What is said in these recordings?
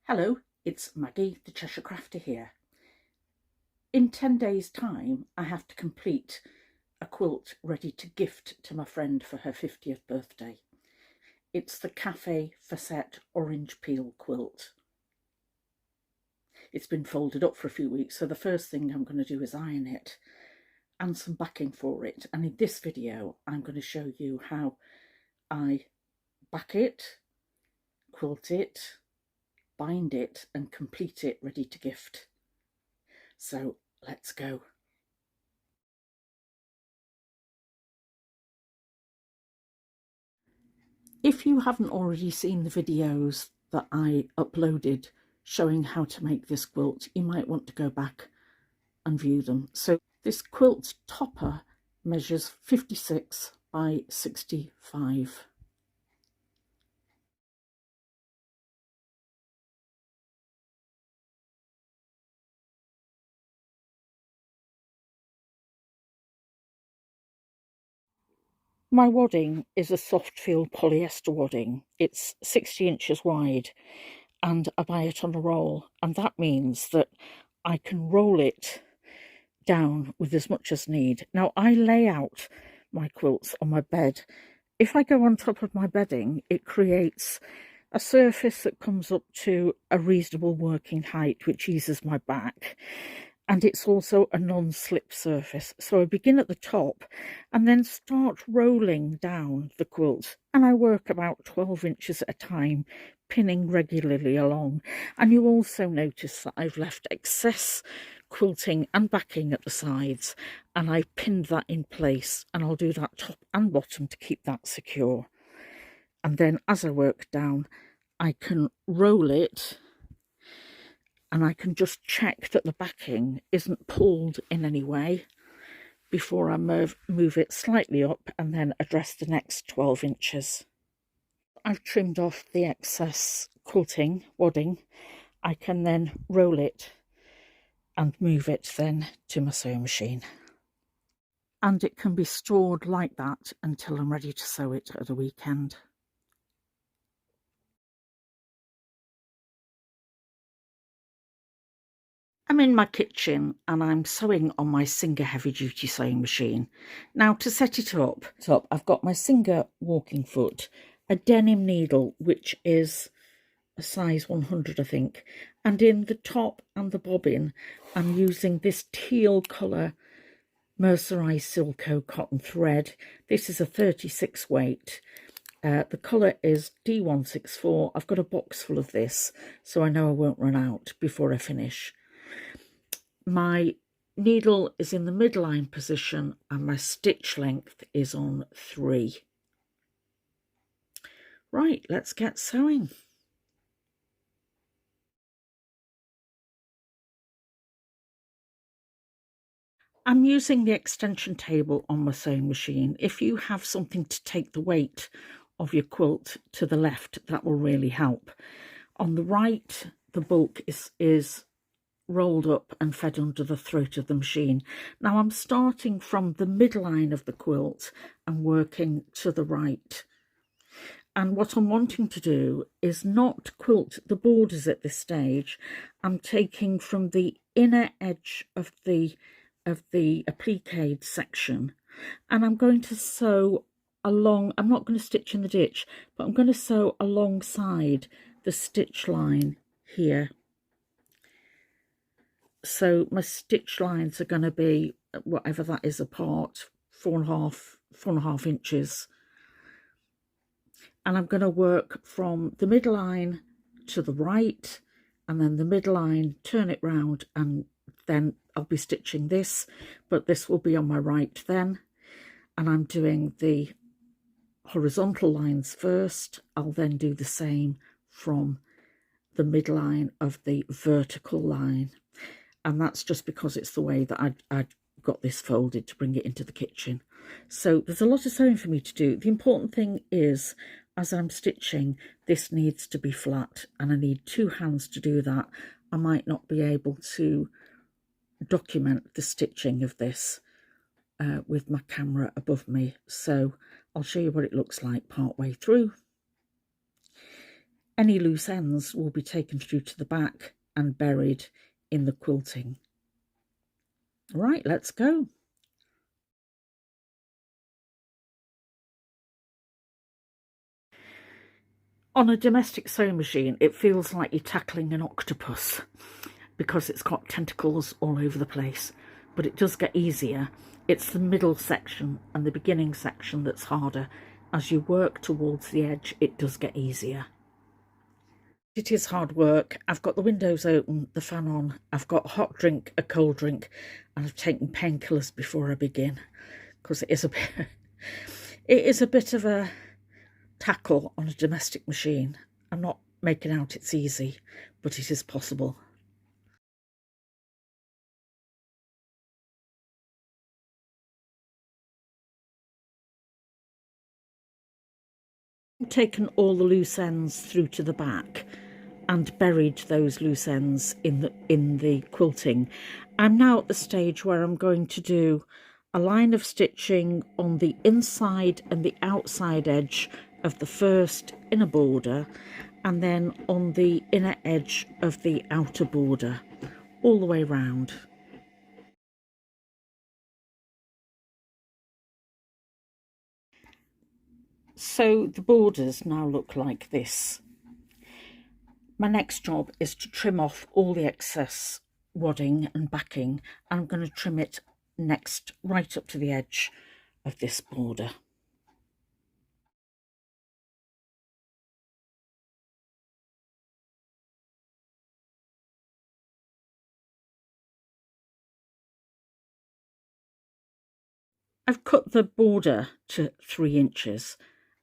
Hello, it's Maggie, the Cheshire Crafter here. In 10 days' time, I have to complete a quilt ready to gift to my friend for her 50th birthday. It's the Kaffee Fassett orange peel quilt. It's been folded up for a few weeks, so the first thing I'm going to do is iron it and some backing for it. And in this video, I'm going to show you how I back it, quilt it, bind it and complete it ready to gift. So let's go. If you haven't already seen the videos that I uploaded showing how to make this quilt, you might want to go back and view them. So this quilt topper measures 56 by 65. My wadding is a soft feel polyester wadding. It's 60 inches wide and I buy it on a roll, and that means that I can roll it down with as much as need. Now I lay out my quilts on my bed. If I go on top of my bedding, it creates a surface that comes up to a reasonable working height, which eases my back. And it's also a non-slip surface. So I begin at the top and then start rolling down the quilt. And I work about 12 inches at a time, pinning regularly along. And you also notice that I've left excess quilting and backing at the sides, and I pinned that in place, and I'll do that top and bottom to keep that secure. And then as I work down, I can roll it and I can just check that the backing isn't pulled in any way before I move it slightly up and then address the next 12 inches. I've trimmed off the excess quilting, wadding. I can then roll it and move it then to my sewing machine. And it can be stored like that until I'm ready to sew it at the weekend. I'm in my kitchen and I'm sewing on my Singer heavy duty sewing machine. Now to set it up, I've got my Singer walking foot, a denim needle which is a size 100 I think, and in the top and the bobbin I'm using this teal colour mercerised Silco cotton thread. This is a 36 weight. The colour is D164. I've got a box full of this, so I know I won't run out before I finish. My needle is in the midline position and my stitch length is on 3. Right, let's get sewing. I'm using the extension table on my sewing machine. If you have something to take the weight of your quilt to the left, that will really help. On the right, the bulk is rolled up and fed under the throat of the machine. Now I'm starting from the midline of the quilt and working to the right. And what I'm wanting to do is not quilt the borders at this stage. I'm taking from the inner edge of the appliqued section, and I'm going to sew along. I'm not going to stitch in the ditch, but I'm going to sew alongside the stitch line here. So my stitch lines are going to be whatever that is apart, 4.5 inches. And I'm going to work from the midline to the right, and then the midline, turn it round, and then I'll be stitching this, but this will be on my right then. And I'm doing the horizontal lines first. I'll then do the same from the midline of the vertical line. And that's just because it's the way that I'd got this folded to bring it into the kitchen. So there's a lot of sewing for me to do. The important thing is, as I'm stitching, this needs to be flat, and I need 2 hands to do that. I might not be able to document the stitching of this with my camera above me, so I'll show you what it looks like part way through. Any loose ends will be taken through to the back and buried in the quilting. Right, let's go. On a domestic sewing machine, it feels like you're tackling an octopus because it's got tentacles all over the place, but it does get easier. It's the middle section and the beginning section that's harder. As you work towards the edge, it does get easier. It is hard work. I've got the windows open, the fan on, I've got a hot drink, a cold drink, and I've taken painkillers before I begin, because it is a bit of a tackle on a domestic machine. I'm not making out it's easy, but it is possible. I've taken all the loose ends through to the back and buried those loose ends in the quilting. I'm now at the stage where I'm going to do a line of stitching on the inside and the outside edge of the first inner border, and then on the inner edge of the outer border, all the way round. So the borders now look like this. My next job is to trim off all the excess wadding and backing, and I'm going to trim it next right up to the edge of this border. I've cut the border to 3 inches,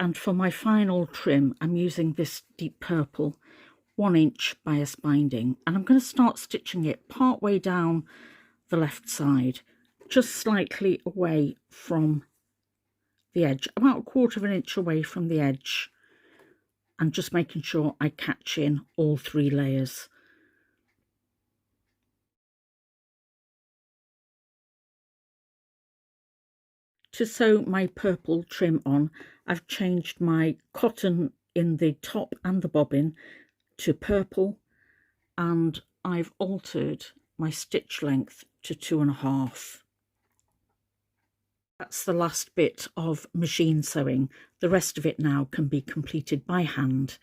and for my final trim I'm using this deep purple 1 inch bias binding, and I'm going to start stitching it part way down the left side, just slightly away from the edge, about 1/4 of an inch away from the edge, and just making sure I catch in all 3 layers. To sew my purple trim on, I've changed my cotton in the top and the bobbin to purple, and I've altered my stitch length to 2.5. That's the last bit of machine sewing. The rest of it now can be completed by hand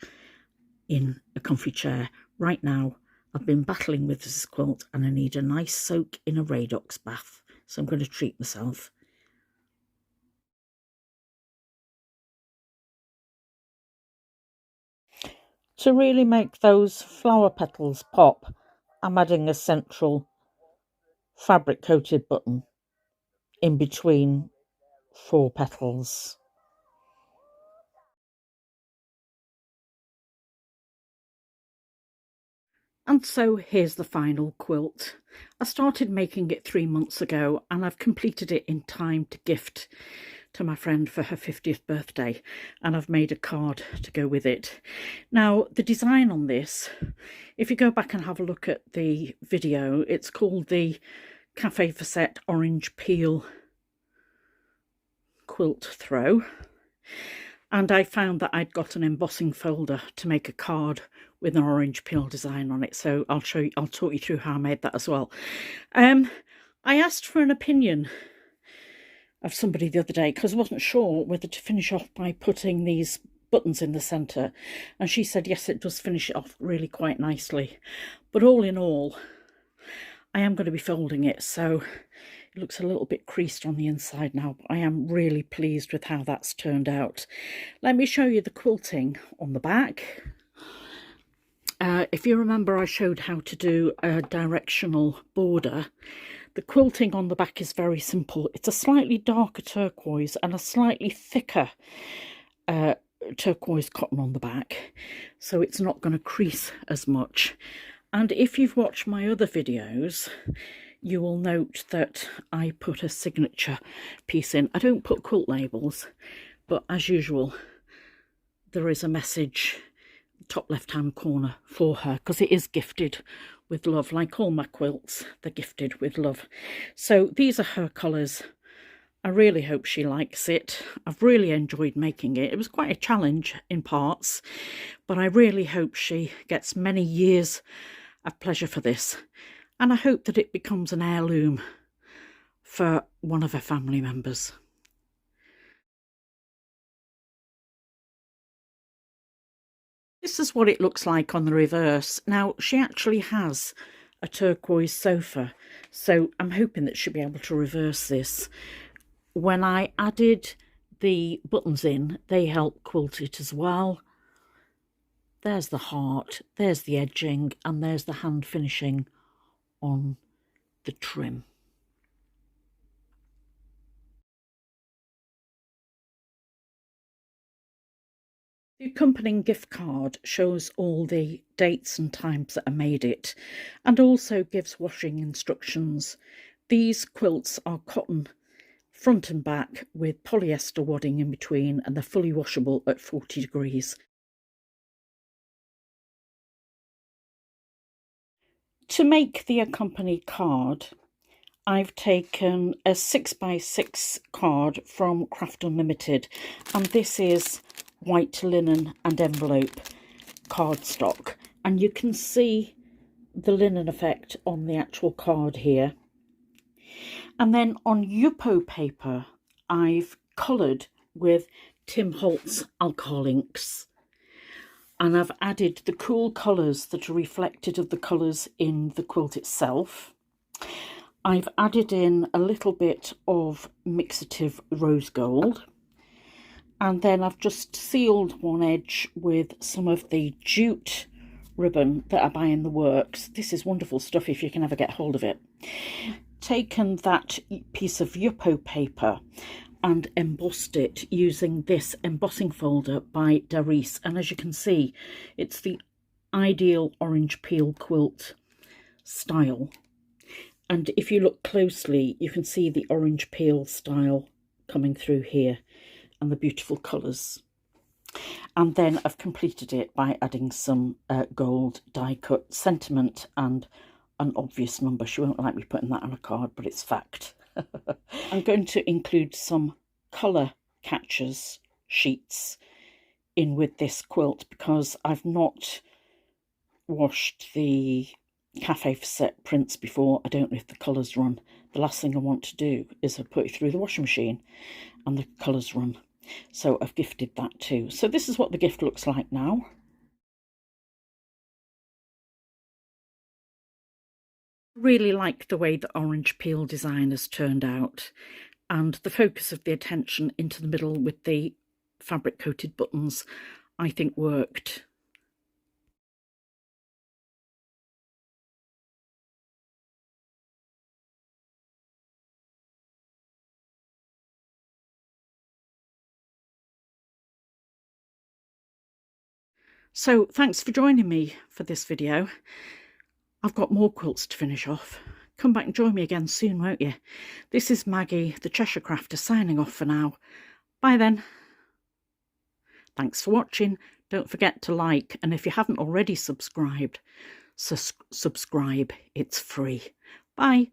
in a comfy chair. Right now, I've been battling with this quilt and I need a nice soak in a Radox bath, so I'm going to treat myself. To really make those flower petals pop, I'm adding a central fabric coated button in between 4 petals. And so here's the final quilt. I started making it 3 months ago and I've completed it in time to gift to my friend for her 50th birthday, and I've made a card to go with it. Now, the design on this, if you go back and have a look at the video, it's called the Kaffee Fassett Orange Peel Quilt Throw, and I found that I'd got an embossing folder to make a card with an orange peel design on it, so I'll talk you through how I made that as well. I asked for an opinion of somebody the other day because I wasn't sure whether to finish off by putting these buttons in the centre, and she said yes, it does finish it off really quite nicely, but all in all I am going to be folding it, so it looks a little bit creased on the inside now, but I am really pleased with how that's turned out. Let me show you the quilting on the back. If you remember, I showed how to do a directional border. The quilting on the back is very simple. It's a slightly darker turquoise and a slightly thicker turquoise cotton on the back, so it's not going to crease as much. And if you've watched my other videos, you will note that I put a signature piece in. I don't put quilt labels, but as usual, there is a message top left hand corner for her, because it is gifted with love. Like all my quilts, they're gifted with love. So these are her colours, I really hope she likes it. I've really enjoyed making it. It was quite a challenge in parts, but I really hope she gets many years of pleasure for this. And I hope that it becomes an heirloom for one of her family members. This is what it looks like on the reverse. Now, she actually has a turquoise sofa, so I'm hoping that she'll be able to reverse this. When I added the buttons in, they help quilt it as well. There's the heart, there's the edging, and there's the hand finishing on the trim. The accompanying gift card shows all the dates and times that I made it, and also gives washing instructions. These quilts are cotton front and back with polyester wadding in between, and they're fully washable at 40 degrees. To make the accompany card, I've taken a 6x6 card from Craft Unlimited, and this is white linen and envelope cardstock, and you can see the linen effect on the actual card here. And then on Yupo paper, I've coloured with Tim Holtz alcohol inks, and I've added the cool colours that are reflected of the colours in the quilt itself. I've added in a little bit of mixative rose gold, and then I've just sealed one edge with some of the jute ribbon that I buy in the works. This is wonderful stuff if you can ever get hold of it. Taken that piece of Yupo paper and embossed it using this embossing folder by Darice, and as you can see, it's the ideal orange peel quilt style, and if you look closely you can see the orange peel style coming through here and the beautiful colours. And then I've completed it by adding some gold die cut sentiment and an obvious number. She won't like me putting that on a card, but it's fact. I'm going to include some colour catchers sheets in with this quilt because I've not washed the Kaffee Fassett prints before. I don't know if the colours run. The last thing I want to do is put it through the washing machine and the colours run. So I've gifted that too. So this is what the gift looks like now. Really like the way the orange peel design has turned out, and the focus of the attention into the middle with the fabric coated buttons I think worked. So thanks for joining me for this video. I've got more quilts to finish off. Come back and join me again soon, won't you? This is Maggie, the Cheshire Crafter, signing off for now. Bye then. Thanks for watching. Don't forget to like, and if you haven't already subscribed, subscribe. It's free. Bye.